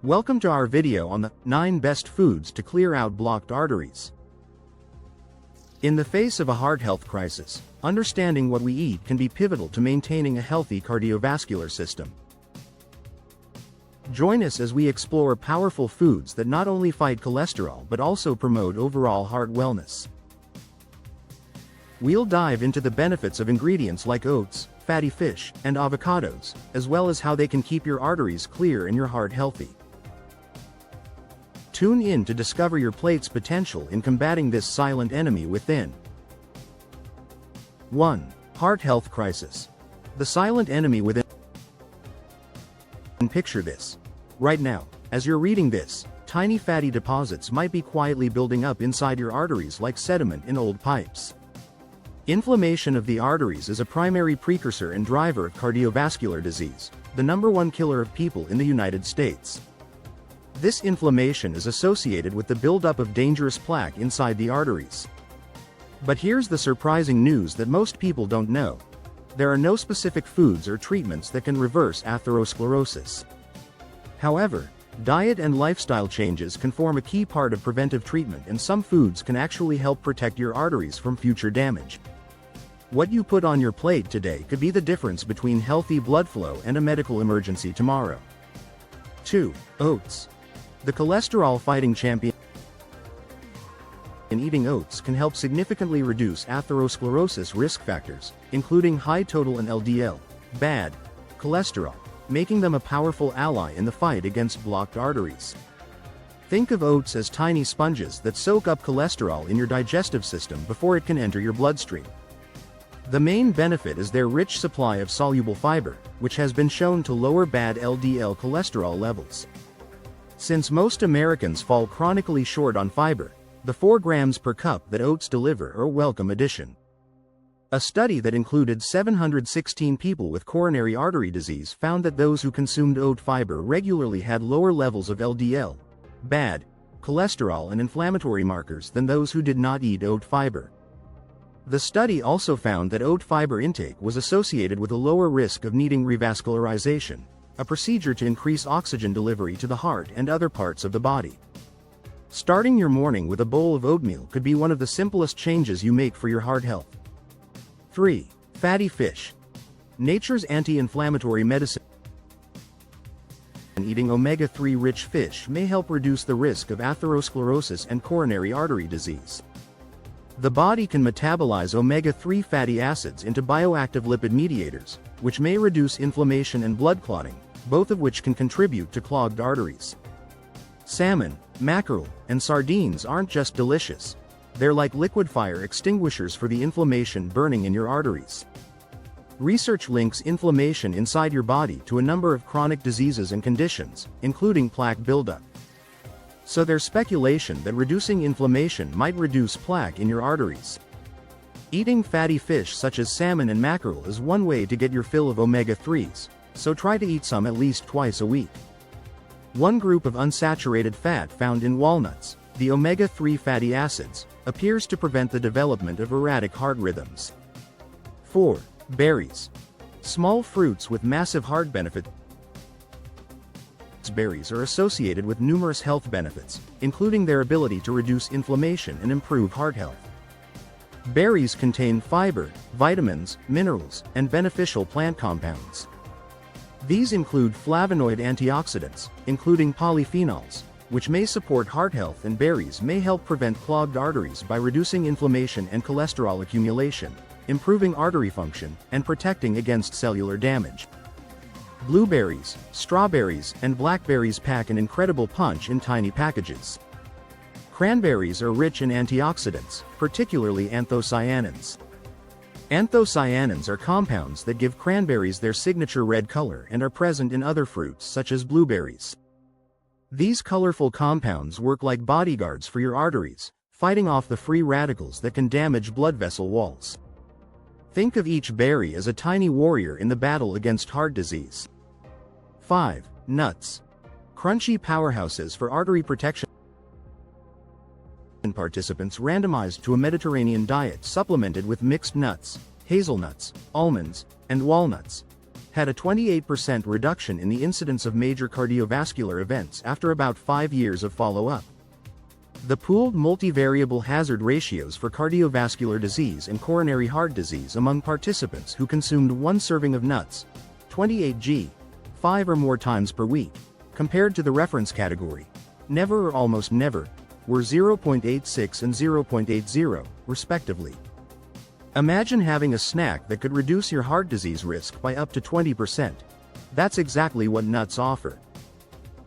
Welcome to our video on the 9 best foods to clear out blocked arteries. In the face of a heart health crisis, understanding what we eat can be pivotal to maintaining a healthy cardiovascular system. Join us as we explore powerful foods that not only fight cholesterol but also promote overall heart wellness. We'll dive into the benefits of ingredients like oats, fatty fish, and avocados, as well as how they can keep your arteries clear and your heart healthy. Tune in to discover your plate's potential in combating this silent enemy within. 1. Heart health crisis. The silent enemy within. Picture this. Right now, as you're reading this, tiny fatty deposits might be quietly building up inside your arteries like sediment in old pipes. Inflammation of the arteries is a primary precursor and driver of cardiovascular disease, the #1 killer of people in the United States. This inflammation is associated with the buildup of dangerous plaque inside the arteries. But here's the surprising news that most people don't know. There are no specific foods or treatments that can reverse atherosclerosis. However, diet and lifestyle changes can form a key part of preventive treatment, and some foods can actually help protect your arteries from future damage. What you put on your plate today could be the difference between healthy blood flow and a medical emergency tomorrow. 2. Oats. The cholesterol-fighting champion. Eating oats can help significantly reduce atherosclerosis risk factors, including high total and LDL, bad cholesterol, making them a powerful ally in the fight against blocked arteries. Think of oats as tiny sponges that soak up cholesterol in your digestive system before it can enter your bloodstream. The main benefit is their rich supply of soluble fiber, which has been shown to lower bad LDL cholesterol levels. Since most Americans fall chronically short on fiber, the 4 grams per cup that oats deliver are a welcome addition. A study that included 716 people with coronary artery disease found that those who consumed oat fiber regularly had lower levels of LDL, bad cholesterol, and inflammatory markers than those who did not eat oat fiber. The study also found that oat fiber intake was associated with a lower risk of needing revascularization, a procedure to increase oxygen delivery to the heart and other parts of the body. Starting your morning with a bowl of oatmeal could be one of the simplest changes you make for your heart health. 3. Fatty fish. Nature's anti-inflammatory medicine. Eating omega-3 rich fish may help reduce the risk of atherosclerosis and coronary artery disease. The body can metabolize omega-3 fatty acids into bioactive lipid mediators, which may reduce inflammation and blood clotting, both of which can contribute to clogged arteries. Salmon, mackerel, and sardines aren't just delicious. They're like liquid fire extinguishers for the inflammation burning in your arteries. Research links inflammation inside your body to a number of chronic diseases and conditions, including plaque buildup. So there's speculation that reducing inflammation might reduce plaque in your arteries. Eating fatty fish such as salmon and mackerel is one way to get your fill of omega-3s, so try to eat some at least twice a week. One group of unsaturated fat found in walnuts, the omega-3 fatty acids, appears to prevent the development of erratic heart rhythms. 4. Berries. Small fruits with massive heart benefits. Berries are associated with numerous health benefits, including their ability to reduce inflammation and improve heart health. Berries contain fiber, vitamins, minerals, and beneficial plant compounds. These include flavonoid antioxidants, including polyphenols, which may support heart health, and berries may help prevent clogged arteries by reducing inflammation and cholesterol accumulation, improving artery function, and protecting against cellular damage. Blueberries, strawberries, and blackberries pack an incredible punch in tiny packages. Cranberries are rich in antioxidants, particularly anthocyanins. Anthocyanins are compounds that give cranberries their signature red color and are present in other fruits such as blueberries. These colorful compounds work like bodyguards for your arteries, fighting off the free radicals that can damage blood vessel walls. Think of each berry as a tiny warrior in the battle against heart disease. 5. Nuts. Crunchy powerhouses for artery protection. Participants randomized to a Mediterranean diet supplemented with mixed nuts, hazelnuts, almonds, and walnuts. had a 28% reduction in the incidence of major cardiovascular events after about 5 years of follow-up. The pooled multivariable hazard ratios for cardiovascular disease and coronary heart disease among participants who consumed 1 serving of nuts, 28 g, 5 or more times per week, compared to the reference category, never or almost never, were 0.86 and 0.80, respectively. Imagine having a snack that could reduce your heart disease risk by up to 20%. That's exactly what nuts offer.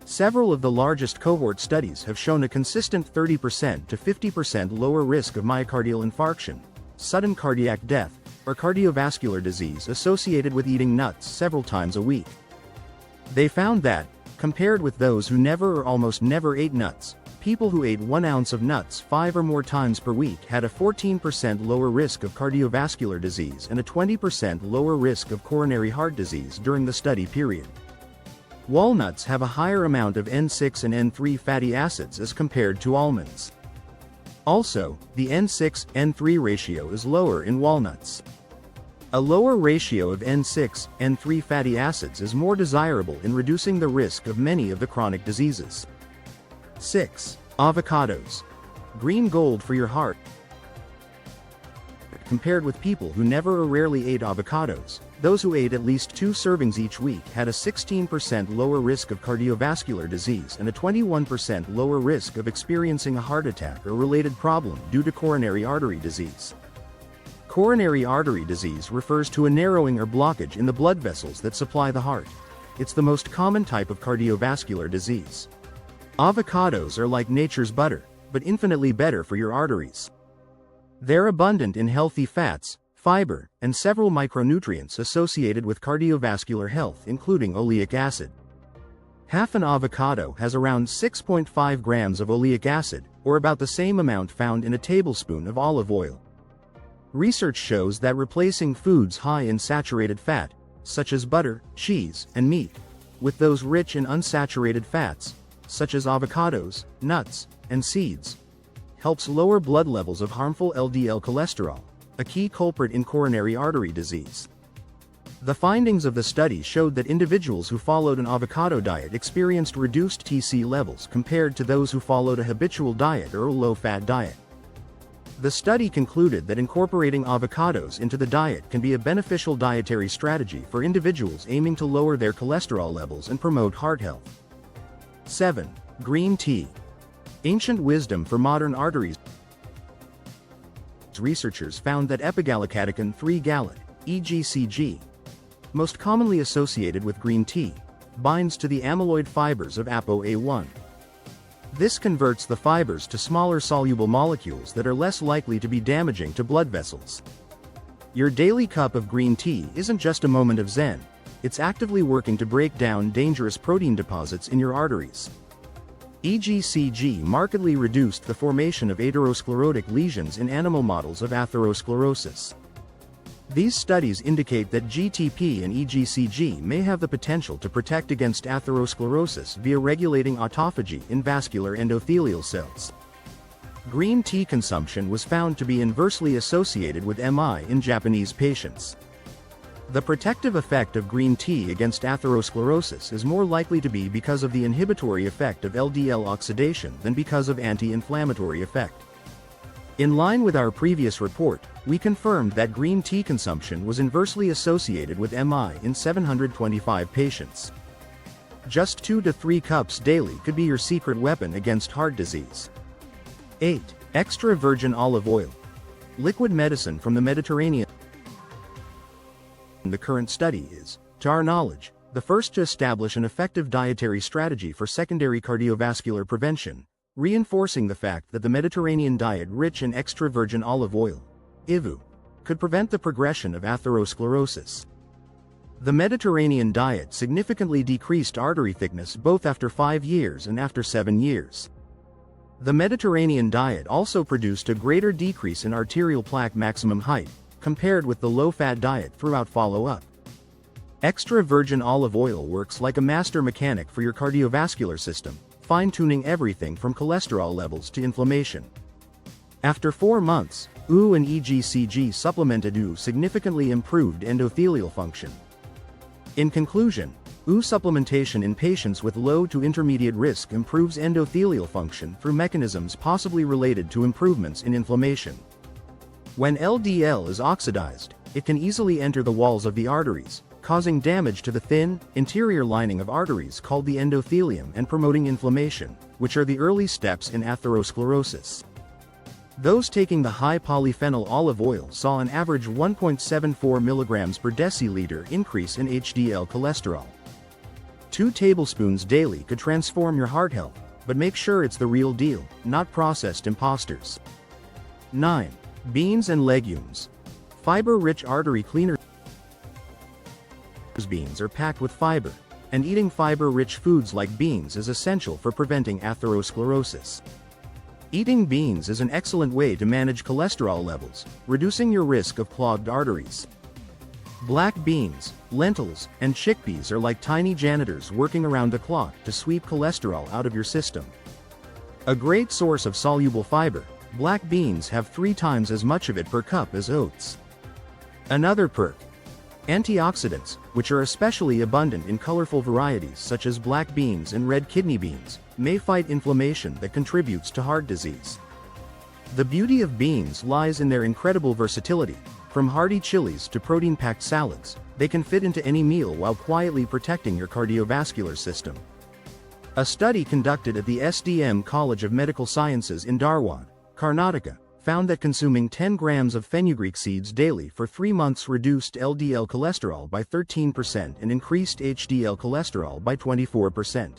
Several of the largest cohort studies have shown a consistent 30% to 50% lower risk of myocardial infarction, sudden cardiac death, or cardiovascular disease associated with eating nuts several times a week. They found that, compared with those who never or almost never ate nuts, people who ate 1 ounce of nuts 5 or more times per week had a 14% lower risk of cardiovascular disease and a 20% lower risk of coronary heart disease during the study period. Walnuts have a higher amount of N6 and N3 fatty acids as compared to almonds. Also, the N6-N3 ratio is lower in walnuts. A lower ratio of N6-N3 fatty acids is more desirable in reducing the risk of many of the chronic diseases. 6. Avocados. Green gold for your heart. Compared with people who never or rarely ate avocados, those who ate at least 2 servings each week had a 16% lower risk of cardiovascular disease and a 21% lower risk of experiencing a heart attack or related problem due to coronary artery disease. Coronary artery disease refers to a narrowing or blockage in the blood vessels that supply the heart. It's the most common type of cardiovascular disease. Avocados are like nature's butter, but infinitely better for your arteries. They're abundant in healthy fats, fiber, and several micronutrients associated with cardiovascular health, including oleic acid. Half an avocado has around 6.5 grams of oleic acid, or about the same amount found in a tablespoon of olive oil. Research shows that replacing foods high in saturated fat, such as butter, cheese, and meat, with those rich in unsaturated fats, such as avocados, nuts, and seeds, helps lower blood levels of harmful LDL cholesterol, a key culprit in coronary artery disease. The findings of the study showed that individuals who followed an avocado diet experienced reduced TC levels compared to those who followed a habitual diet or a low-fat diet. The study concluded that incorporating avocados into the diet can be a beneficial dietary strategy for individuals aiming to lower their cholesterol levels and promote heart health. 7. Green tea. Ancient wisdom for modern arteries. Researchers found that epigallocatechin 3-gallate, EGCG, most commonly associated with green tea, binds to the amyloid fibers of ApoA1. This converts the fibers to smaller soluble molecules that are less likely to be damaging to blood vessels. Your daily cup of green tea isn't just a moment of zen, it's actively working to break down dangerous protein deposits in your arteries. EGCG markedly reduced the formation of atherosclerotic lesions in animal models of atherosclerosis. These studies indicate that GTP and EGCG may have the potential to protect against atherosclerosis via regulating autophagy in vascular endothelial cells. Green tea consumption was found to be inversely associated with MI in Japanese patients. The protective effect of green tea against atherosclerosis is more likely to be because of the inhibitory effect of LDL oxidation than because of anti-inflammatory effect. In line with our previous report, we confirmed that green tea consumption was inversely associated with MI in 725 patients. Just 2 to 3 cups daily could be your secret weapon against heart disease. 8. Extra virgin olive oil. Liquid medicine from the Mediterranean. The current study is, to our knowledge, the first to establish an effective dietary strategy for secondary cardiovascular prevention, reinforcing the fact that the Mediterranean diet rich in extra virgin olive oil, IVU, could prevent the progression of atherosclerosis. The Mediterranean diet significantly decreased artery thickness both after 5 years and after 7 years. The Mediterranean diet also produced a greater decrease in arterial plaque maximum height, compared with the low-fat diet throughout follow-up. Extra virgin olive oil works like a master mechanic for your cardiovascular system, fine-tuning everything from cholesterol levels to inflammation. After 4 months, EU and EGCG supplemented EU significantly improved endothelial function. In conclusion, U supplementation in patients with low to intermediate risk improves endothelial function through mechanisms possibly related to improvements in inflammation. When LDL is oxidized, it can easily enter the walls of the arteries, causing damage to the thin, interior lining of arteries called the endothelium and promoting inflammation, which are the early steps in atherosclerosis. Those taking the high polyphenol olive oil saw an average 1.74 mg per deciliter increase in HDL cholesterol. 2 tablespoons daily could transform your heart health, but make sure it's the real deal, not processed imposters. 9. Beans and legumes. Fiber-rich artery cleaners. Beans are packed with fiber, and eating fiber-rich foods like beans is essential for preventing atherosclerosis. Eating beans is an excellent way to manage cholesterol levels, reducing your risk of clogged arteries. Black beans, lentils, and chickpeas are like tiny janitors working around the clock to sweep cholesterol out of your system. A great source of soluble fiber, black beans have 3 times as much of it per cup as oats. Another perk: antioxidants, which are especially abundant in colorful varieties such as black beans and red kidney beans, may fight inflammation that contributes to heart disease. The beauty of beans lies in their incredible versatility. From hearty chilies to protein-packed salads, they can fit into any meal while quietly protecting your cardiovascular system. A study conducted at the SDM College of Medical Sciences in Dharwad, Karnataka, found that consuming 10 grams of fenugreek seeds daily for 3 months reduced LDL cholesterol by 13% and increased HDL cholesterol by 24%.